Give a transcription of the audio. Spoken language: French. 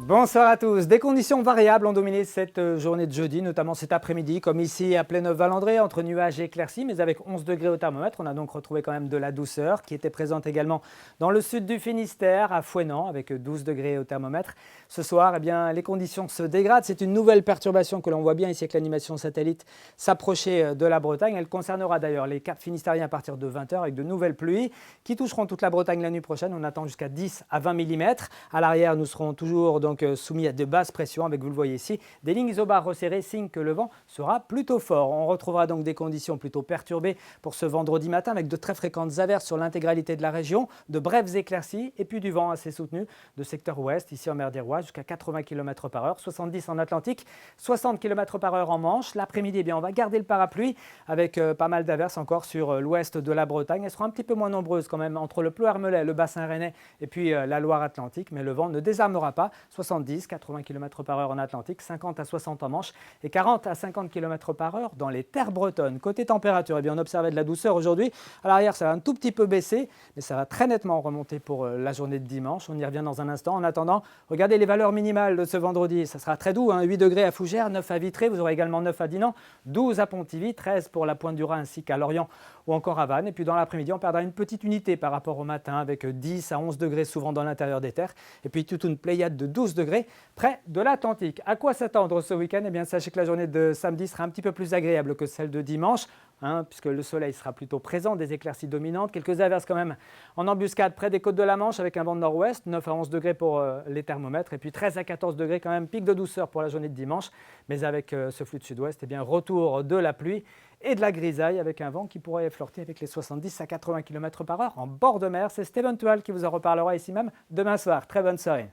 Bonsoir à tous. Des conditions variables ont dominé cette journée de jeudi, notamment cet après-midi, comme ici à Pléneuf-Valandré, entre nuages et éclaircies, mais avec 11 degrés au thermomètre. On a donc retrouvé quand même de la douceur qui était présente également dans le sud du Finistère, à Fouesnant, avec 12 degrés au thermomètre. Ce soir, eh bien, les conditions se dégradent. C'est une nouvelle perturbation que l'on voit bien ici avec l'animation satellite s'approcher de la Bretagne. Elle concernera d'ailleurs les Caps finistériens à partir de 20h avec de nouvelles pluies qui toucheront toute la Bretagne la nuit prochaine. On attend jusqu'à 10 à 20 mm. À l'arrière, nous serons toujours donc soumis à de basses pressions avec, vous le voyez ici, des lignes isobars resserrées, signe que le vent sera plutôt fort. On retrouvera donc des conditions plutôt perturbées pour ce vendredi matin avec de très fréquentes averses sur l'intégralité de la région, de brèves éclaircies et puis du vent assez soutenu de secteur ouest, ici en mer d'Iroise, jusqu'à 80 km/h, 70 en Atlantique, 60 km/h en Manche. L'après-midi, eh bien, on va garder le parapluie avec pas mal d'averses encore sur l'ouest de la Bretagne. Elles seront un petit peu moins nombreuses quand même entre le Pleu-Armelais, le bassin rennais et puis la Loire-Atlantique, mais le vent ne désarmera pas. 70, 80 km/h en Atlantique, 50 à 60 en Manche et 40 à 50 km/h dans les terres bretonnes. Côté température, eh bien, on observait de la douceur aujourd'hui. À l'arrière, ça va un tout petit peu baisser, mais ça va très nettement remonter pour la journée de dimanche. On y revient dans un instant. En attendant, regardez les valeurs minimales de ce vendredi. Ça sera très doux, 8 degrés à Fougères, 9 à Vitré. Vous aurez également 9 à Dinan, 12 à Pontivy, 13 pour la Pointe du Rhin ainsi qu'à Lorient ou encore à Vannes. Et puis dans l'après-midi, on perdra une petite unité par rapport au matin avec 10 à 11 degrés souvent dans l'intérieur des terres. Et puis toute une pléiade de 12 degrés près de l'Atlantique. À quoi s'attendre ce week-end? Eh bien, sachez que la journée de samedi sera un petit peu plus agréable que celle de dimanche, puisque le soleil sera plutôt présent, des éclaircies dominantes, quelques averses quand même en embuscade près des côtes de la Manche avec un vent de nord-ouest, 9 à 11 degrés pour les thermomètres, et puis 13 à 14 degrés quand même, pic de douceur pour la journée de dimanche, mais avec ce flux de sud-ouest, eh bien, retour de la pluie et de la grisaille avec un vent qui pourrait flirter avec les 70 à 80 km/h en bord de mer. C'est Steven Tual qui vous en reparlera ici même demain soir. Très bonne soirée.